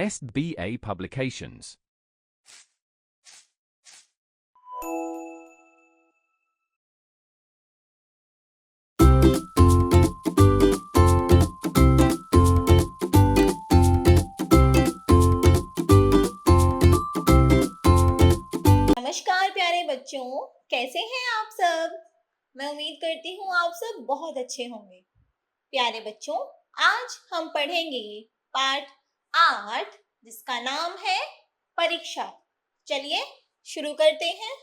SBA Publications. नमस्कार प्यारे बच्चों, कैसे हैं आप सब। मैं उम्मीद करती हूँ आप सब बहुत अच्छे होंगे। प्यारे बच्चों, आज हम पढ़ेंगे पाठ 8 जिसका नाम है परीक्षा। चलिए शुरू करते हैं।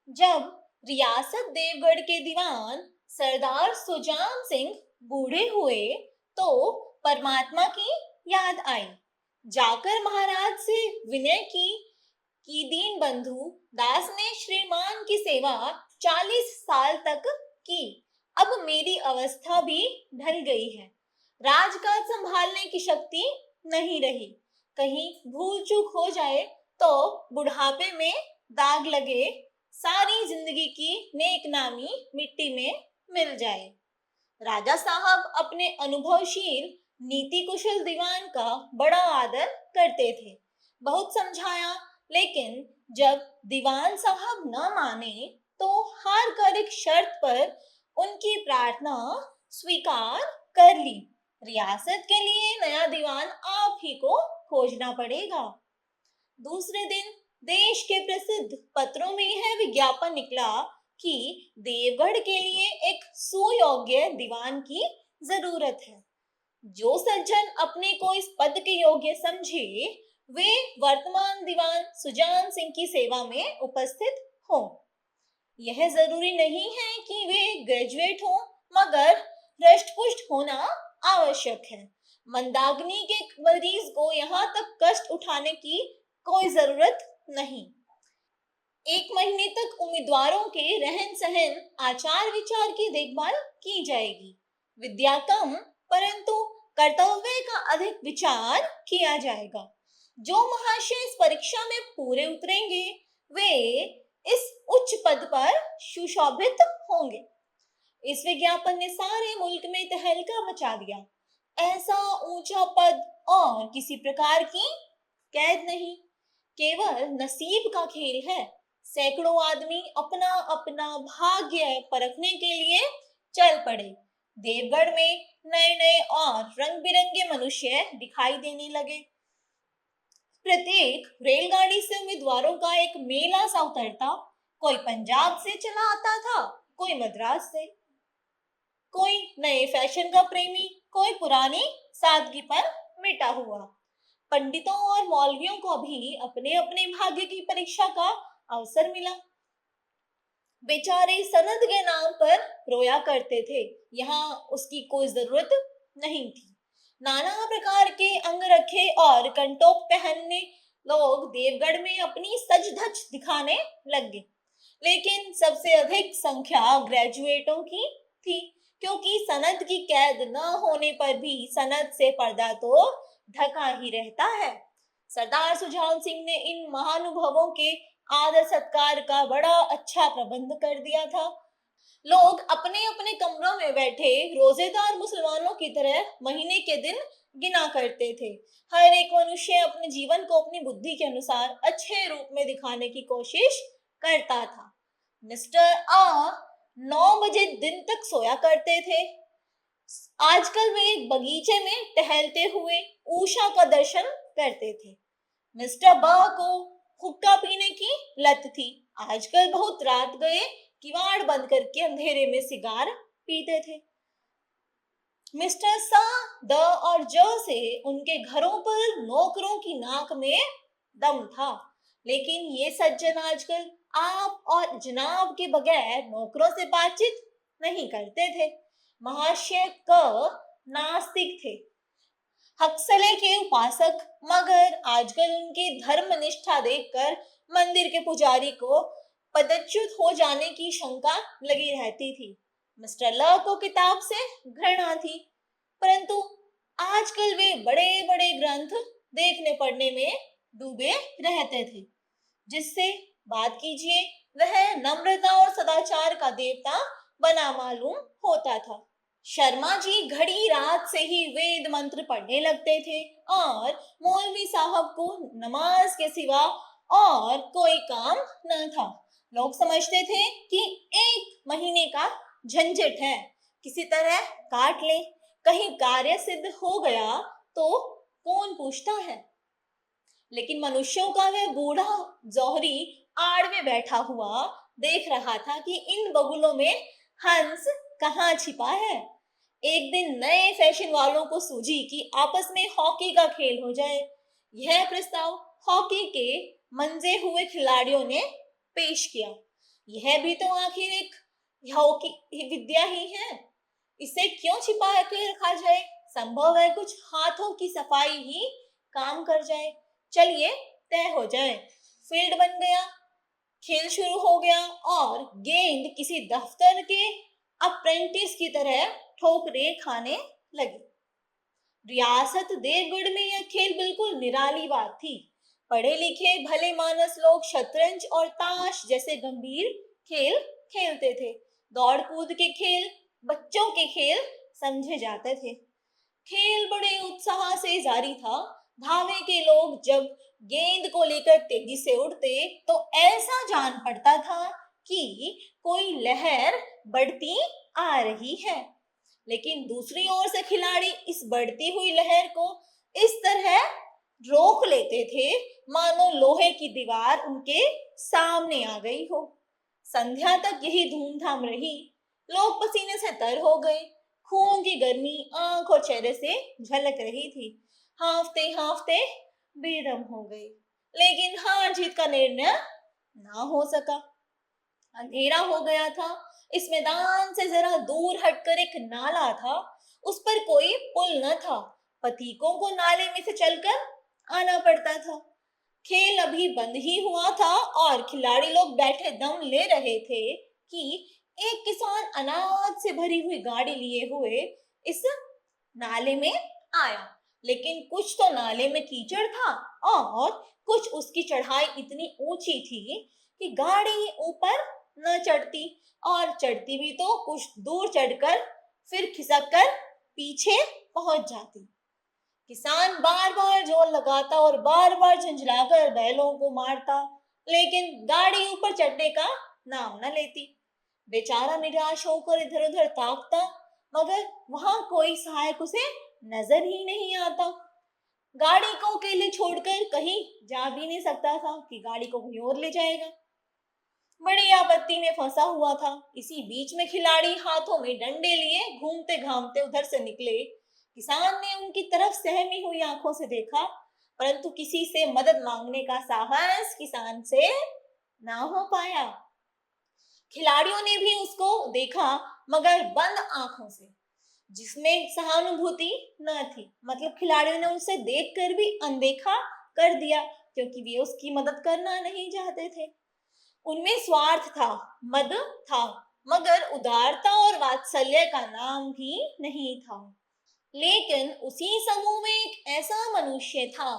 जब रियासत देवगढ़ के दीवान सरदार सुजान सिंह बूढ़े हुए तो परमात्मा की याद आई। जाकर महाराज से विनय की कि दीन बंधु दास ने श्रीमान की सेवा 40 साल तक की। अब मेरी अवस्था भी ढल गई है, राजकाज संभालने की शक्ति नहीं रही। कहीं भूल चूक हो जाए तो बुढ़ापे में दाग लगे, सारी जिंदगी की नेक नामी मिट्टी में मिल जाए। राजा साहब अपने अनुभवशील नीति कुशल दीवान का बड़ा आदर करते थे। बहुत समझाया, लेकिन जब दीवान साहब न माने तो हार कर एक शर्त पर उनकी प्रार्थना स्वीकार कर ली। रियासत के लिए नया दीवान आप ही को खोजना पड़ेगा। दूसरे दिन देश के प्रसिद्ध पत्रों में यह विज्ञापन निकला कि देवगढ़ के लिए एक सुयोग्य दीवान की जरूरत है। जो सज्जन अपने को इस पद के योग्य समझे वे वर्तमान दीवान सुजान सिंह की सेवा में उपस्थित हों। यह जरूरी नहीं है कि वे ग्रेजुएट हों, मगर हृष्ट-पुष्ट होना आवश्यक है। मंदाग्नि के मरीज को यहाँ तक कष्ट उठाने की कोई जरूरत नहीं। 1 महीने तक उम्मीदवारों के रहन सहन आचार विचार की देखभाल की जाएगी। विद्या कम परंतु कर्तव्य का अधिक विचार किया जाएगा। जो महाशय इस परीक्षा में पूरे उतरेंगे वे इस उच्च पद पर सुशोभित होंगे। इस विज्ञापन ने सारे मुल्क में तहलका मचा दिया। ऐसा ऊंचा पद और किसी प्रकार की कैद नहीं, केवल नसीब का खेल है। सैकड़ों आदमी अपना अपना भाग्य परखने के लिए चल पड़े। देवगढ़ में नए नए और रंग बिरंगे मनुष्य दिखाई देने लगे। प्रत्येक रेलगाड़ी से उम्मीदवारों का एक मेला सा उतरता। कोई पंजाब से चला आता था, कोई मद्रास से, कोई नए फैशन का प्रेमी, कोई पुरानी सादगी पर मिटा हुआ। पंडितों और मौलवियों को भी अपने अपने भाग्य की परीक्षा का अवसर मिला। बेचारे सनद के नाम पर रोया करते थे, यहाँ उसकी कोई जरूरत नहीं थी। नाना प्रकार के अंगरखे और कंटोप पहनने लोग देवगढ़ में अपनी सज धज दिखाने लगे, लेकिन सबसे अधिक संख्या ग्रेजुएटों की थी, क्योंकि सनद की कैद न होने पर भी सनद से पर्दा तो ढका ही रहता है। सरदार सुजान सिंह ने इन महानुभवों के आदर सत्कार का बड़ा अच्छा प्रबंध कर दिया था। लोग अपने अपने कमरों में बैठे रोजेदार मुसलमानों की तरह महीने के दिन गिना करते थे। हर एक मनुष्य अपने जीवन को अपनी बुद्धि के अनुसार अच्छे रूप में दिखाने की कोशिश करता था। मिस्टर आ 9 बजे दिन तक सोया करते थे। आजकल वे एक बगीचे में टहलते हुए उषा का दर्शन करते थे। मिस्टर बा को हुक्का पीने की लत थी। आजकल बहुत रात गए किवाड़ बंद करके अंधेरे में सिगार पीते थे। मिस्टर सा, द और ज से उनके घरों पर नौकरों की नाक में दम था, लेकिन ये सज्जन आजकल आप और जनाब के बगैर नौकरों से बातचीत नहीं करते थे। महाशय क नास्तिक थे, हक्सले के उपासक, मगर आजकल उनकी धर्म निष्ठा देखकर मंदिर के पुजारी को पदच्युत हो जाने की शंका लगी रहती थी। मिस्टर ल को किताब से घृणा थी, परंतु आजकल वे बड़े बड़े ग्रंथ देखने पढ़ने में डूबे रहते थे। जिससे बात कीजिए वह नम्रता और सदाचार का देवता बना मालूम होता था। शर्मा जी घड़ी रात से ही वेद मंत्र पढ़ने लगते थे और मौलवी साहब को नमाज के सिवा और कोई काम न था। लोग समझते थे कि 1 महीने का झंझट है, किसी तरह काट ले, कहीं कार्य सिद्ध हो गया तो कौन पूछता है। लेकिन मनुष्यों का वह बूढ़ा जौहरी आड़ में बैठा हुआ देख रहा था कि इन बगुलों में हंस कहाँ छिपा है। एक दिन नए फैशन वालों को सूझी कि आपस में हॉकी का खेल हो जाए। यह प्रस्ताव हॉकी के मंजे हुए खिलाड़ियों ने पेश किया। यह भी तो आखिर एक हॉकी विद्या ही है, इसे क्यों छिपा के रखा जाए। संभव है कुछ हाथों की सफाई ही काम कर जाए। चलिए तय हो जाए। फील्ड बन गया, खेल शुरू हो गया और गेंद किसी दफ्तर के अप्रेंटिस की तरह ठोकरे खाने लगी। रियासत देवगढ़ में यह खेल बिल्कुल निराली बात थी। पढ़े लिखे भले मानस लोग शतरंज और ताश जैसे गंभीर खेल खेलते थे। दौड़ कूद के खेल बच्चों के खेल समझे जाते थे। खेल बड़े उत्साह से जारी था। धावे के लोग जब गेंद को लेकर तेजी से उड़ते तो ऐसा जान पड़ता था कि कोई लहर बढ़ती आ रही है। लेकिन दूसरी ओर से खिलाड़ी इस बढ़ती हुई लहर को इस तरह रोक लेते थे मानो लोहे की दीवार उनके सामने आ गई हो। संध्या तक यही धूमधाम रही। लोग पसीने से तर हो गए। खून की गर्मी आंख और चेहरे से झलक रही थी। हांफते हांफते बेदम हो गए। लेकिन हार जीत का निर्णय ना हो सका। अंधेरा हो गया था। इस मैदान से जरा दूर हटकर एक नाला था, उस पर कोई पुल न था। पथिकों को नाले में से चलकर आना पड़ता था। खेल अभी बंद ही हुआ था और खिलाड़ी लोग बैठे दम ले रहे थे कि एक किसान अनाज से भरी हुई गाड़ी लिए हुए इस नाले में आया। लेकिन कुछ तो नाले में कीचड़ था और कुछ उसकी चढ़ाई इतनी ऊंची थी कि गाड़ी ऊपर न चढ़ती, और चढ़ती भी तो कुछ दूर चढ़कर फिर खिसक कर पीछे पहुंच जाती। किसान बार बार जोर लगाता और बार बार झंझलाकर बैलों को मारता, लेकिन गाड़ी ऊपर चढ़ने का नाम न लेती। बेचारा निराश होकर इधर उधर ताकता, मगर वहां कोई सहायक उसे नजर ही नहीं आता। गाड़ी को अकेले छोड़कर कहीं जा भी नहीं सकता था कि गाड़ी को कोई और ले जाएगा। बड़ी आपत्ति में फंसा हुआ था। इसी बीच में खिलाड़ी हाथों में डंडे लिए घूमते घामते उधर से निकले। किसान ने उनकी तरफ सहमी हुई आंखों से देखा, परंतु किसी से मदद मांगने का साहस किसान से ना हो पाया। खिलाड़ियों ने भी उसको देखा, मगर बंद आंखों से, जिसमें सहानुभूति न थी। मतलब खिलाड़ियों ने उसे देखकर भी अनदेखा कर दिया, क्योंकि वे उसकी मदद करना नहीं चाहते थे। उनमें स्वार्थ था, मद था, मगर उदारता और वात्सल्य का नाम भी नहीं था। लेकिन उसी समूह में एक ऐसा मनुष्य था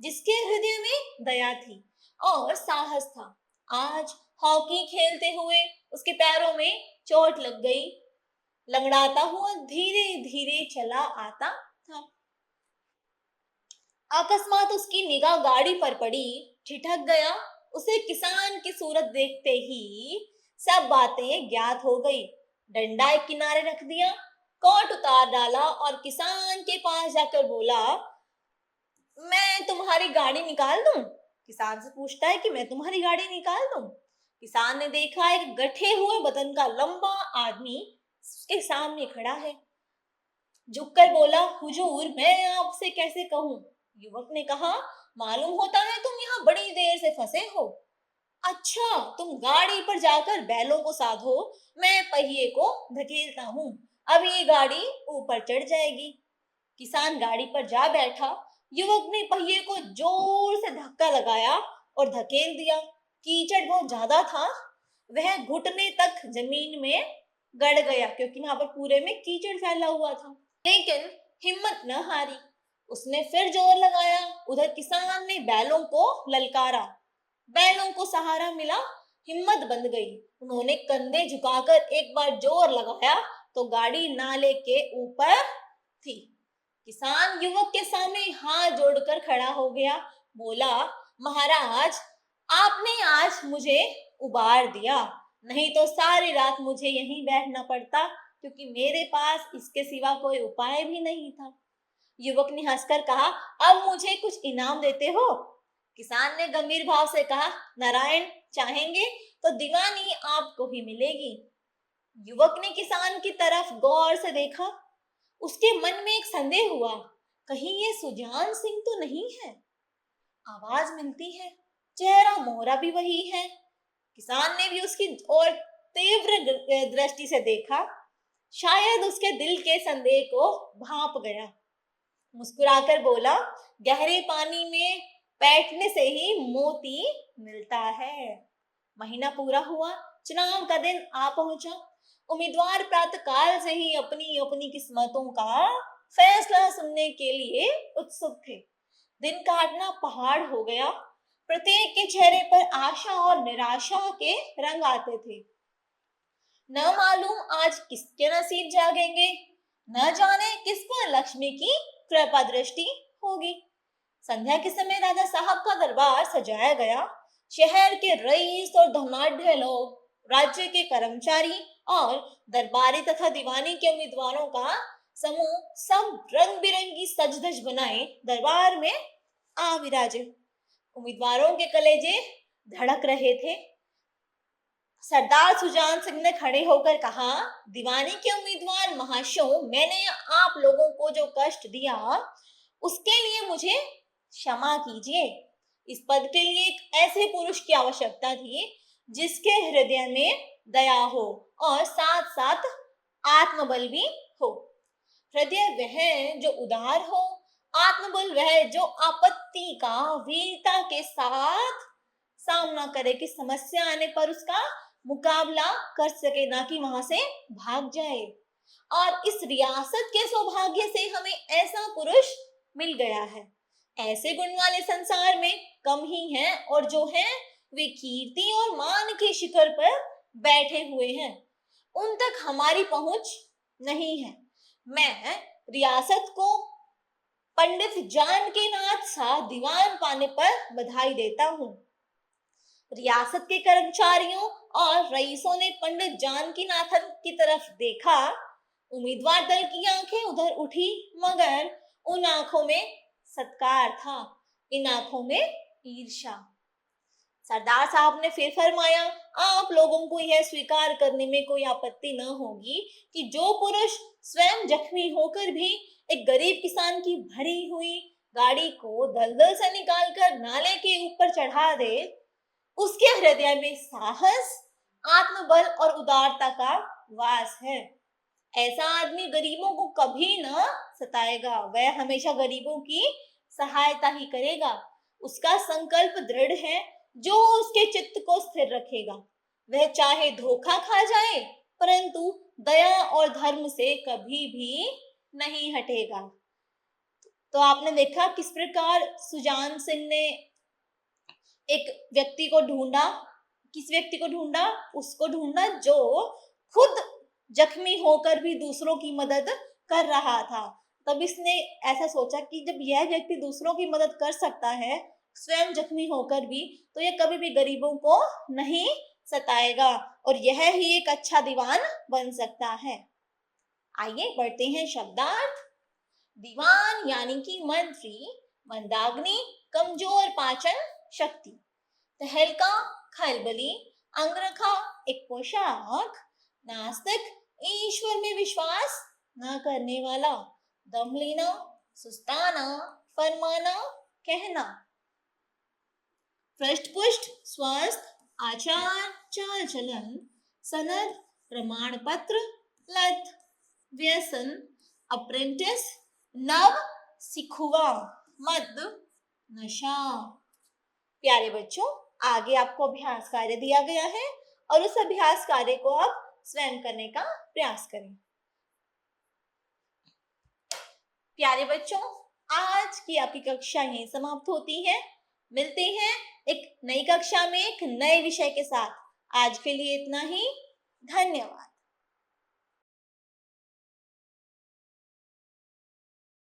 जिसके हृदय में दया थी और साहस था। आज हॉकी खेलते हुए उसके पैरों में चोट लग गई। लंगड़ाता हुआ धीरे धीरे चला आता था। अकस्मात उसकी निगाह गाड़ी पर पड़ी, ठिठक गया। उसे किसान की सूरत देखते ही सब बातें ज्ञात हो गई। डंडा एक किनारे रख दिया, कोट उतार डाला और किसान के पास जाकर बोला, मैं तुम्हारी गाड़ी निकाल दूं? किसान से पूछता है कि मैं तुम्हारी गाड़ी निकाल दूं? किसान ने देखा एक गठे हुए बदन का लंबा आदमी उसके सामने खड़ा है। झुककर बोला, हुजूर मैं आपसे कैसे कहूं? युवक ने कहा, मालूम होता है तुम यहाँ बड़ी देर से फंसे हो। अच्छा, तुम गाड़ी पर जाकर बैलों को साधो, मैं पहिए को धकेलता हूँ, अब ये गाड़ी ऊपर चढ़ जाएगी। किसान गाड़ी पर जा बैठा। युवक ने पहिए को जोर से धक्का लगाया और धकेल दिया। कीचड़ बहुत ज्यादा था, वह घुटने तक जमीन में गड़ गया, क्योंकि वहां पर पूरे में कीचड़ फैला हुआ था। लेकिन हिम्मत न हारी, उसने फिर जोर लगाया। उधर किसान ने बैलों को ललकारा, बैलों को सहारा मिला, हिम्मत बंध गई। उन्होंने कंधे झुकाकर एक बार जोर लगाया, तो गाड़ी नाले के ऊपर थी। किसान युवक के सामने हाथ जोड़कर खड़ा हो गया। बोला, महाराज, आपने आज मुझे उबार दिया, नहीं तो सारी रात मुझे यहीं बैठना पड़ता, क्योंकि मेरे पास इसके सिवा कोई उपाय भी नहीं था। युवक ने हंसकर कहा, अब मुझे कुछ इनाम देते हो? किसान ने गंभीर भाव से कहा, नारायण चाहेंगे तो दीवानी आपको ही मिलेगी। युवक ने किसान की तरफ गौर से देखा। उसके मन में एक संदेह हुआ, कहीं ये सुजान सिंह तो नहीं है? आवाज मिलती है, चेहरा मोहरा भी वही है। किसान ने भी उसकी ओर तीव्र दृष्टि से देखा। शायद उसके दिल के संदेह को भांप गया। मुस्कुराकर बोला, गहरे पानी में बैठने से ही मोती मिलता है। महीना पूरा हुआ, चुनाव का दिन आ पहुंचा। उम्मीदवार प्रातःकाल से ही अपनी अपनी किस्मतों का फैसला सुनने के लिए उत्सुक थे। दिन काटना पहाड़ हो गया। प्रत्येक के चेहरे पर आशा और निराशा के रंग आते थे। न मालूम आज किसके नसीब जागेंगे, न जाने किस पर लक्ष्मी की कृपा दृष्टि होगी। संध्या के समय राजा साहब का दरबार सजाया गया। शहर के रईस और धनाढ्य लोग, राज्य के कर्मचारी और दरबारी तथा दीवानी के उम्मीदवारों का समूह सब रंग बिरंगी सज धज बनाए दरबार में आ विराजे। उम्मीदवारों के कलेजे धड़क रहे थे। सरदार सुजान सिंह ने खड़े होकर कहा, दीवानी के उम्मीदवार महाशयों, मैंने आप लोगों को जो कष्ट दिया उसके लिए मुझे क्षमा कीजिए। इस पद के लिए एक ऐसे पुरुष की आवश्यकता थी जिसके हृदय में दया हो और साथ साथ आत्मबल भी हो। हृदय वह जो उदार हो, आत्मबल वह जो आपत्ति का वीरता के साथ सामना करे कि समस्या आने पर उसका मुकाबला कर सके, ना कि वहां से भाग जाए। और इस रियासत के सौभाग्य से हमें ऐसा पुरुष मिल गया है। ऐसे गुण वाले संसार में कम ही हैं, और जो हैं वे कीर्ति और मान के शिखर पर बैठे हुए हैं। उन तक हमारी पहुंच नहीं है। मैं रियासत को पंडित जानकीनाथ सा दीवान पाने पर बधाई देता हूँ। रियासत के कर्मचारियों और रईसों ने पंडित जानकीनाथन की तरफ देखा। उम्मीदवार दल की आंखें उधर उठी, मगर उन आंखों में सत्कार था, इन आंखों में ईर्ष्या। सरदार साहब ने फिर फरमाया, आप लोगों को यह स्वीकार करने में कोई आपत्ति न होगी कि जो पुरुष स्वयं जख्मी होकर भी एक गरीब किसान की भरी हुई गाड़ी को दलदल से निकालकर नाले के ऊपर चढ़ा दे, उसके हृदय में साहस, आत्मबल और उदारता का वास है। ऐसा आदमी गरीबों को कभी न सताएगा, वह हमेशा गरीबों की सहायता ही करेगा। उसका संकल्प दृढ़ है जो उसके चित्त को स्थिर रखेगा। वह चाहे धोखा खा जाए, परंतु दया और धर्म से कभी भी नहीं हटेगा। तो आपने देखा किस प्रकार सुजान सिंह ने एक व्यक्ति को ढूंढा। किस व्यक्ति को ढूंढा? उसको ढूंढा जो खुद जख्मी होकर भी दूसरों की मदद कर रहा था। तब इसने ऐसा सोचा कि जब यह व्यक्ति दूसरों की मदद कर सकता है स्वयं जख्मी होकर भी, तो यह कभी भी गरीबों को नहीं सताएगा और यह ही एक अच्छा दीवान बन सकता है। आइए बढ़ते हैं शब्दार्थ। दीवान यानी कि मंत्री, मंदाग्नि कमजोर पाचन शक्ति, तहलका खलबली, अंगरखा एक पोशाक, नास्तिक ईश्वर में विश्वास न करने वाला, दम लेना, सुस्ताना, फरमाना, कहना, पृष्ठ स्वस्थ, आचार चाल चलन, सनद, प्रमाण पत्र, लत, व्यसन, अप्रेंटिस, नव, सिखुआ, मद, नशा। प्यारे बच्चों, आगे आपको अभ्यास कार्य दिया गया है और उस अभ्यास कार्य को आप स्वयं करने का प्रयास करें। प्यारे बच्चों, आज की आपकी कक्षा यहीं समाप्त होती है। मिलते हैं एक नई कक्षा में एक नए विषय के साथ। आज के लिए इतना ही। धन्यवाद।